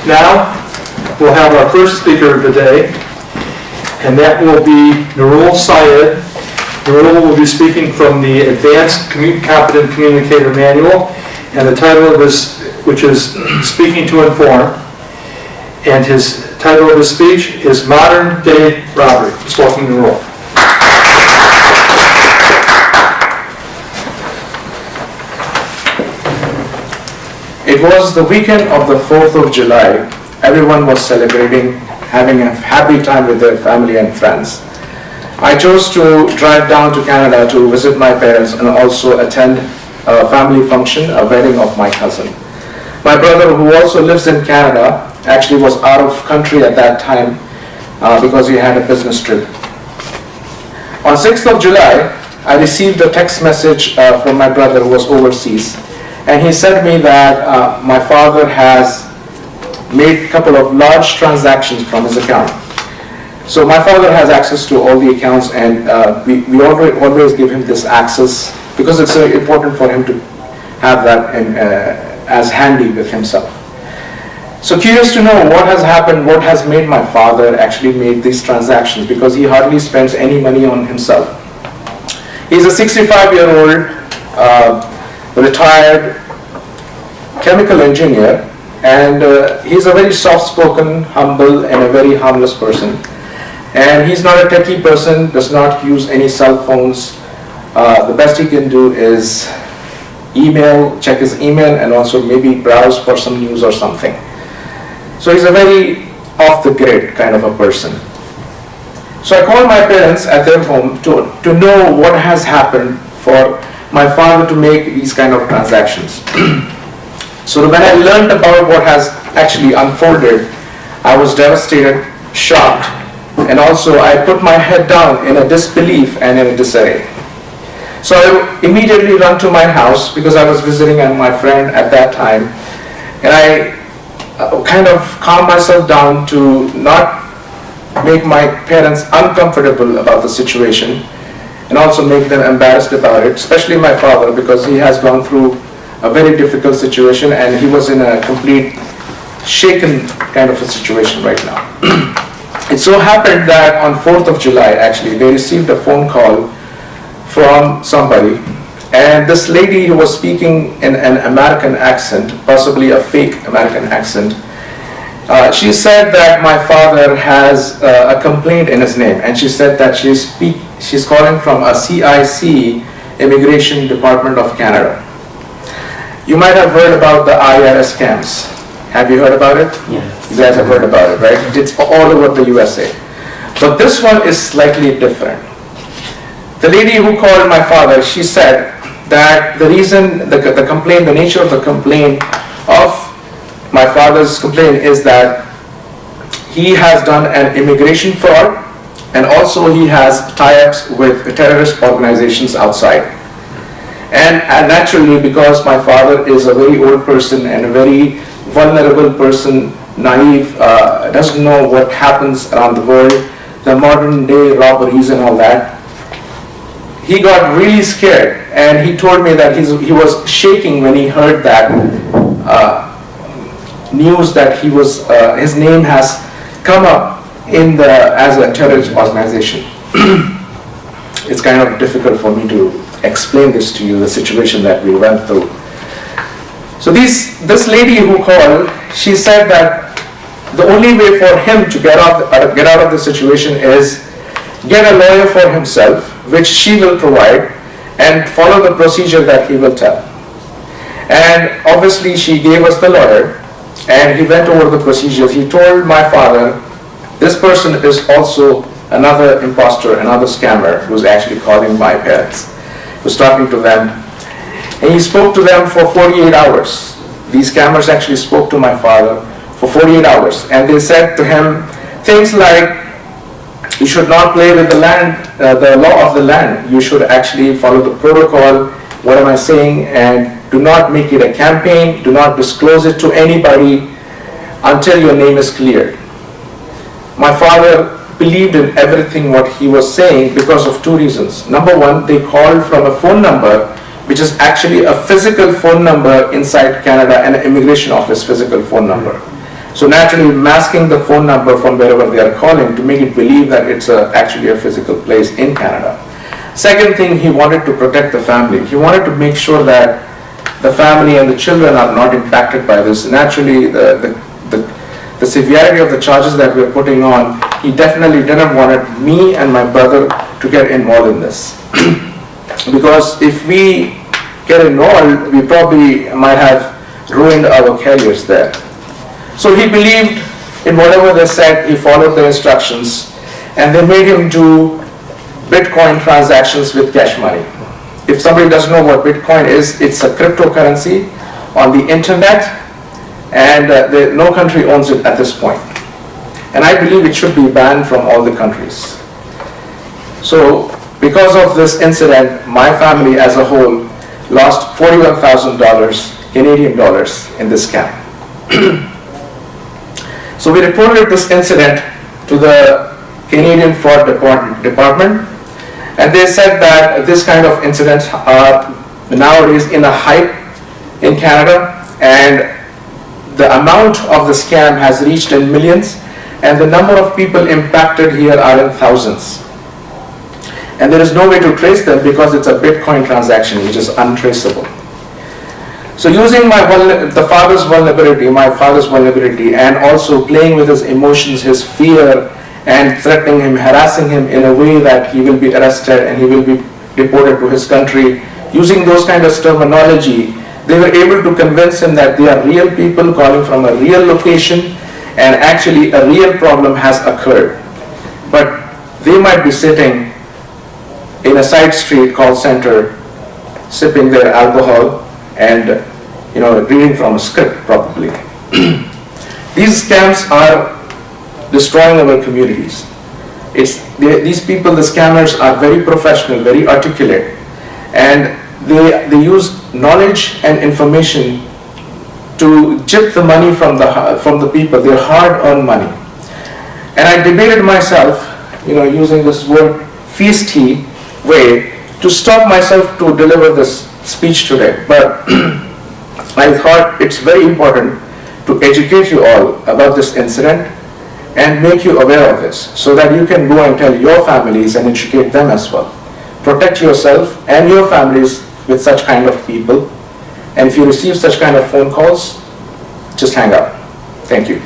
Now, we'll have our first speaker of the day, and that will be Nurul Syed. Nurul will be speaking from the Advanced Competent Communicator Manual, and the title of his, which is Speaking to Inform, and his title of his speech is Modern Day Robbery. Just welcome Nurul. It was the weekend of the 4th of July. Everyone was celebrating, having a happy time with their family and friends. I chose to drive down to Canada to visit my parents and also attend a family function, a wedding of my cousin. My brother, who also lives in Canada, actually was out of country at that time because he had a business trip. On 6th of July, I received a text message from my brother who was overseas. And he said me that my father has made a couple of large transactions from his account. So my father has access to all the accounts, and we always give him this access because it's important for him to have that as handy with himself. So curious to know what has happened, what has made my father actually make these transactions, because he hardly spends any money on himself. He's a 65-year-old retired chemical engineer, and he's a very soft-spoken, humble, and a very harmless person. And he's not a techie person, does not use any cell phones. The best he can do is check his email, and also maybe browse for some news or something. So he's a very off-the-grid kind of a person. So I called my parents at their home to know what has happened for my father to make these kind of transactions. So when I learned about what has actually unfolded, I was devastated, shocked, and also I put my head down in a disbelief and in a disarray. So I immediately ran to my house because I was visiting my friend at that time, and I kind of calmed myself down to not make my parents uncomfortable about the situation, and also make them embarrassed about it, especially my father, because he has gone through a very difficult situation and he was in a complete shaken kind of a situation right now. It so happened that on 4th of July, actually, they received a phone call from somebody, and this lady who was speaking in an American accent, possibly a fake American accent, she said that my father has a complaint in his name, and she said that she's calling from a CIC, Immigration Department of Canada. You might have heard about the IRS scams. Have you heard about it? Yeah. You guys have heard about it, right? It's all over the USA. But this one is slightly different. The lady who called my father, she said that the reason, the complaint, the nature of the complaint of my father's complaint is that he has done an immigration fraud, and also he has tie-ups with terrorist organizations outside. And naturally, because my father is a very old person and a very vulnerable person, naive, doesn't know what happens around the world, the modern day robberies and all that, he got really scared, and he told me that he was shaking when he heard that news that his name has come up as a terrorist organization. It's kind of difficult for me to explain this to you, the situation that we went through. So this lady who called, she said that the only way for him to get out of the situation is get a lawyer for himself, which she will provide, and follow the procedure that he will tell. And obviously she gave us the lawyer, and he went over the procedures. He told my father, this person is also another imposter, another scammer who's actually calling my parents. He was talking to them, and he spoke to them for 48 hours. These scammers actually spoke to my father for 48 hours, and they said to him things like, you should not play with the land, the law of the land. You should actually follow the protocol. What am I saying? And do not make it a campaign. Do not disclose it to anybody until your name is cleared. My father believed in everything what he was saying because of two reasons. Number one, they called from a phone number which is actually a physical phone number inside Canada, and an immigration office physical phone number. So naturally masking the phone number from wherever they are calling to make it believe that it's actually a physical place in Canada. Second thing, he wanted to protect the family. He wanted to make sure that the family and the children are not impacted by this. Naturally, the severity of the charges that we're putting on, he definitely didn't want me and my brother to get involved in this. Because if we get involved, we probably might have ruined our careers there. So he believed in whatever they said, he followed the instructions, and they made him do Bitcoin transactions with cash money. If somebody doesn't know what Bitcoin is, it's a cryptocurrency on the internet, and no country owns it at this point. And I believe it should be banned from all the countries. So because of this incident, my family as a whole lost $41,000 Canadian dollars in this scam. So we reported this incident to the Canadian Fraud Department, and they said that this kind of incidents are nowadays in a hype in Canada, and the amount of the scam has reached in millions, and the number of people impacted here are in thousands. And there is no way to trace them because it's a Bitcoin transaction which is untraceable. So using my father's vulnerability, and also playing with his emotions, his fear, and threatening him, harassing him in a way that he will be arrested and he will be deported to his country, using those kind of terminology, they were able to convince him that they are real people calling from a real location, and actually a real problem has occurred. But they might be sitting in a side street call center, sipping their alcohol and reading from a script probably. These scams are destroying our communities. These people, the scammers, are very professional, very articulate, and they use knowledge and information to gyp the money from the people, their hard-earned money. And I debated myself, using this word feisty way, to stop myself to deliver this speech today. But I thought it's very important to educate you all about this incident and make you aware of this, so that you can go and tell your families and educate them as well. Protect yourself and your families with such kind of people. And if you receive such kind of phone calls, just hang up. Thank you.